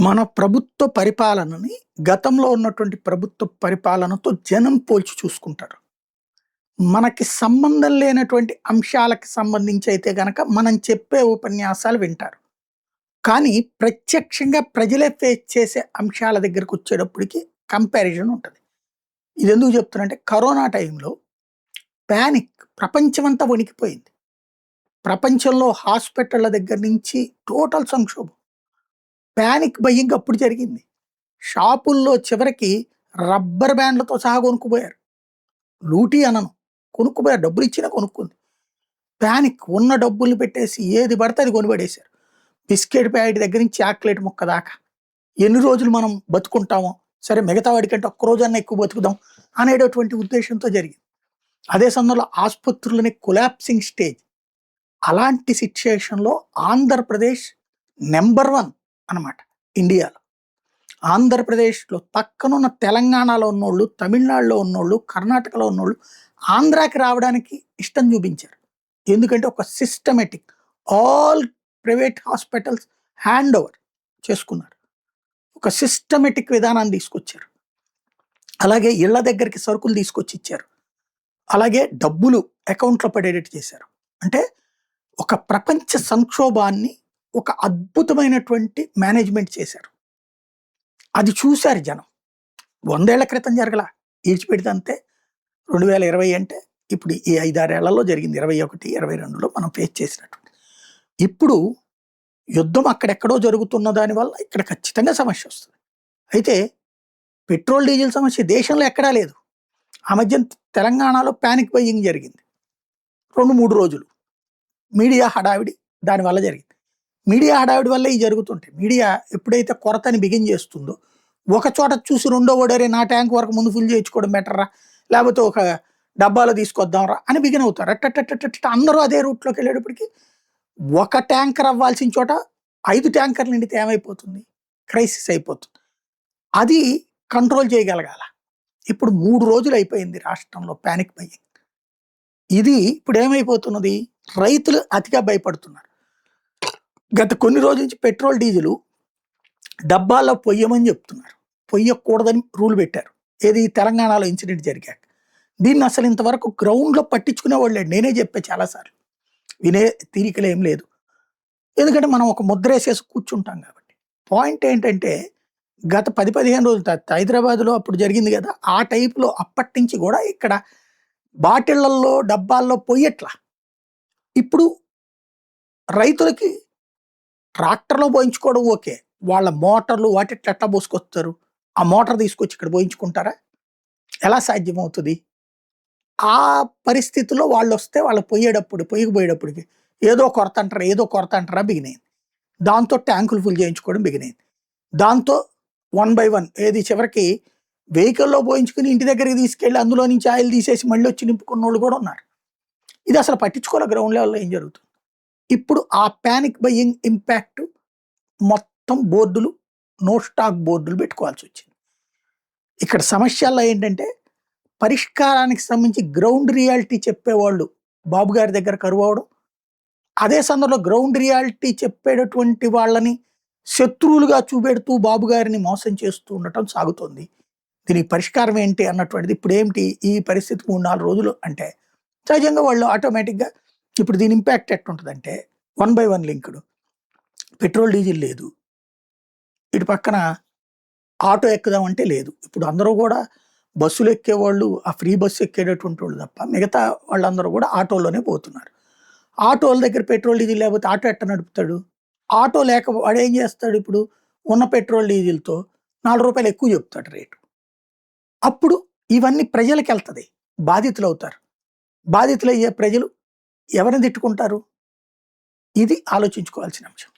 మన ప్రభుత్వ పరిపాలనని గతంలో ఉన్నటువంటి ప్రభుత్వ పరిపాలనతో జనం పోల్చి చూసుకుంటారు. మనకి సంబంధం లేనటువంటి అంశాలకి సంబంధించి అయితే గనక మనం చెప్పే ఉపన్యాసాలు వింటారు. కానీ ప్రత్యక్షంగా ప్రజలే ఫేస్ చేసే అంశాల దగ్గరకొచ్చేటప్పటికి కంపారిజన్ ఉంటది. ఇదెందుకు చెప్తున్నానంటే కరోనా టైంలో పానిక్ ప్రపంచమంతా వణికిపోయింది. ప్రపంచంలో హాస్పిటళ్ళ దగ్గర నుంచి టోటల్ సంక్షోభం. పానిక్ బయ్యింగ్ అప్పుడు జరిగింది. షాపుల్లో చివరికి రబ్బర్ బ్యాండ్‌లతో సహా కొనుక్కుపోయారు. లూటీ అనను. కొనుక్కుపోయారు. డబ్బులిచ్చినా కొనుక్కుంది. పానిక్ ఉన్న డబ్బుల్ని పెట్టేసి ఏది పడితే అది కొనిపడేశారు. బిస్కెట్ ప్యాకెట్ దగ్గర నుంచి చాక్లెట్ ముక్క దాకా. ఎన్ని రోజులు మనం బతుకుంటామో, సరే మిగతా వాడికంటే ఒక్క రోజన్నా ఎక్కువ బతుకుదాం అనేటటువంటి ఉద్దేశంతో జరిగింది. అదే సమయంలో ఆస్పత్రులని కొలాప్సింగ్ స్టేజ్. అలాంటి సిట్యుయేషన్‌లో ఆంధ్రప్రదేశ్ నంబర్ 1 అనమాట ఇండియాలో. ఆంధ్రప్రదేశ్‌లో పక్కనున్న తెలంగాణలో ఉన్నోళ్ళు, తమిళనాడులో ఉన్నోళ్ళు, కర్ణాటకలో ఉన్నోళ్ళు ఆంధ్రాకి రావడానికి ఇష్టం చూపించారు. ఎందుకంటే ఒక systematic all private hospitals hand over చేసుకున్నారు. ఒక సిస్టమాటిక్ విధానాన్ని తీసుకొచ్చారు. అలాగే ఇళ్ళ దగ్గరికి సరుకులు తీసుకొచ్చి ఇచ్చారు. అలాగే డబ్బులు అకౌంట్‌లో పడేటట్టు చేశారు. అంటే ఒక ప్రపంచ సంక్షోభాన్ని ఒక అద్భుతమైనటువంటి మేనేజ్మెంట్ చేశారు. అది చూశారు జనం. 100 ఏళ్ల క్రితం జరగలా. ఈడ్చిపెడితే అంతే. 2020 అంటే ఇప్పుడు ఈ 5, 6 ఏళ్లలో జరిగింది. 21, 22లో మనం ఫేస్ చేసినటువంటి. ఇప్పుడు యుద్ధం అక్కడెక్కడో జరుగుతున్న దాని వల్ల ఇక్కడ ఖచ్చితంగా సమస్య వస్తది. అయితే పెట్రోల్, డీజిల్ సమస్య దేశంలో ఎక్కడా లేదు. ఆ మధ్యన తెలంగాణలో పానిక్ బయ్యింగ్ జరిగింది. 2, 3 రోజులు. మీడియా హడావిడి దానివల్ల జరిగింది. మీడియా హడావిడి వల్ల ఇవి జరుగుతుంటాయి. మీడియా ఎప్పుడైతే కొరతని బిగిన్ చేస్తుందో, ఒక చోట చూసి రెండో వాడరే నా ట్యాంక్ వరకు ముందు ఫుల్ చేయించుకోవడం బెటర్‌రా, లేకపోతే ఒక డబ్బాలో తీసుకొద్దాంరా అని బిగిన్ అవుతారు. అట్టట్టట్టట్ట అందరూ అదే రూట్‌లోకి వెళ్ళేటప్పటికి ఒక ట్యాంకర్ అవ్వాల్సిన చోట 5 ట్యాంకర్లు నిండితే ఏమైపోతుంది? క్రైసిస్ అయిపోతుంది. అది కంట్రోల్ చేయగలగాల. ఇప్పుడు 3 రోజులు అయిపోయింది రాష్ట్రంలో పానిక్ బయ్యింగ్. ఇది ఇప్పుడు ఏమైపోతున్నది? రైతులు అతిగా భయపడుతున్నారు. గత కొన్ని రోజుల నుంచి పెట్రోల్, డీజిలు డబ్బాల్లో పొయ్యమని చెప్తున్నారు. పొయ్యకూడదని రూల్ పెట్టారు. ఏది తెలంగాణలో ఇన్సిడెంట్ జరిగాక. దీన్ని అసలు ఇంతవరకు గ్రౌండ్‌లో పట్టించుకునేవాళ్ళు లేడు. నేనే చెప్పా చాలా సార్లు. వినే తీరికలు ఏం లేదు. ఎందుకంటే మనం ఒక ముద్రేసేసి కూర్చుంటాం కాబట్టి. పాయింట్ ఏంటంటే గత 10, 15 రోజుల తర్వాత హైదరాబాద్‌లో అప్పుడు జరిగింది కదా! ఆ టైప్‌లో అప్పటినుంచి కూడా ఇక్కడ బాటిళ్లల్లో, డబ్బాల్లో పొయ్యట్లా. ఇప్పుడు రైతులకి ట్రాక్టర్‌లో పోయించుకోవడం ఓకే. వాళ్ళ మోటార్లు వాటిట్లో ఎట్లా పోసుకొస్తారు? ఆ మోటార్ తీసుకొచ్చి ఇక్కడ పోయించుకుంటారా? ఎలా సాధ్యమవుతది? ఆ పరిస్థితిలో వాళ్ళొస్తే వాళ్ళు పొయ్యకపోయేటప్పటికి ఏదో కొరత అంటారా బిగినయింది. దాంతో ట్యాంకులు ఫుల్ చేయించుకోవడం బిగినయింది. దాంతో 1 బై 1 ఏది చివరికి వెహికల్‌లో పోయించుకొని ఇంటి దగ్గరికి తీసుకెళ్ళి అందులో నుంచి ఆయిల్ తీసేసి మళ్ళీ వచ్చి నింపుకున్నోళ్ళు కూడా ఉన్నారు. ఇది అసలు పట్టించుకోలే గ్రౌండ్ లెవెల్‌లో ఏం జరుగుతుంది. ఇప్పుడు ఆ పానిక్ బయ్యింగ్ ఇంపాక్ట్ మొత్తం బోర్డులు, నో స్టాక్ బోర్డులు పెట్టుకోవాల్సొచ్చింది. ఇక్కడ సమస్యల్లో ఏంటంటే పరిష్కారానికి సంబంధించి గ్రౌండ్ రియాలిటీ చెప్పేవాళ్ళు బాబు గారి దగ్గర కరువవడం. అదే సందర్భంలో గ్రౌండ్ రియాలిటీ చెప్పేటటువంటి వాళ్ళని శత్రువులుగా చూపెడుతూ బాబు గారిని మోసం చేస్తూ ఉండటం సాగుతోంది. దీనికి పరిష్కారం ఏంటి అన్నటువంటిది ఇప్పుడేమిటి ఈ పరిస్థితి 3, 4 రోజులు అంటే సహజంగా వాళ్ళు ఆటోమేటిక్‌గా ఇప్పుడు దీని ఇంపాక్ట్ ఎట్టుంటదంటే 1 బై 1 లింక్డ్. పెట్రోల్, డీజిల్ లేదు. ఇటు పక్కన ఆటో ఎక్కుదామంటే లేదు. ఇప్పుడు అందరూ కూడా బస్సులు ఎక్కేవాళ్ళు, ఆ ఫ్రీ బస్సు ఎక్కేటటువంటి వాళ్ళు తప్ప మిగతా వాళ్ళందరూ కూడా ఆటోలోనే పోతున్నారు. ఆటోల దగ్గర పెట్రోల్, డీజిల్ లేకపోతే ఆటో ఎట్ట నడుపుతాడు? ఆటో లేక వాడేం చేస్తాడు ఇప్పుడు? ఉన్న పెట్రోల్, డీజిల్‌తో రూ. 4 ఎక్కువ చెప్తాడు రేటు. అప్పుడు ఇవన్నీ ప్రజలకెళ్తది. బాధితులవుతారు. బాధితులయ్యే ప్రజలు ఎవరిని తిట్టుకుంటారు? ఇది ఆలోచించుకోవాల్సిన అంశం.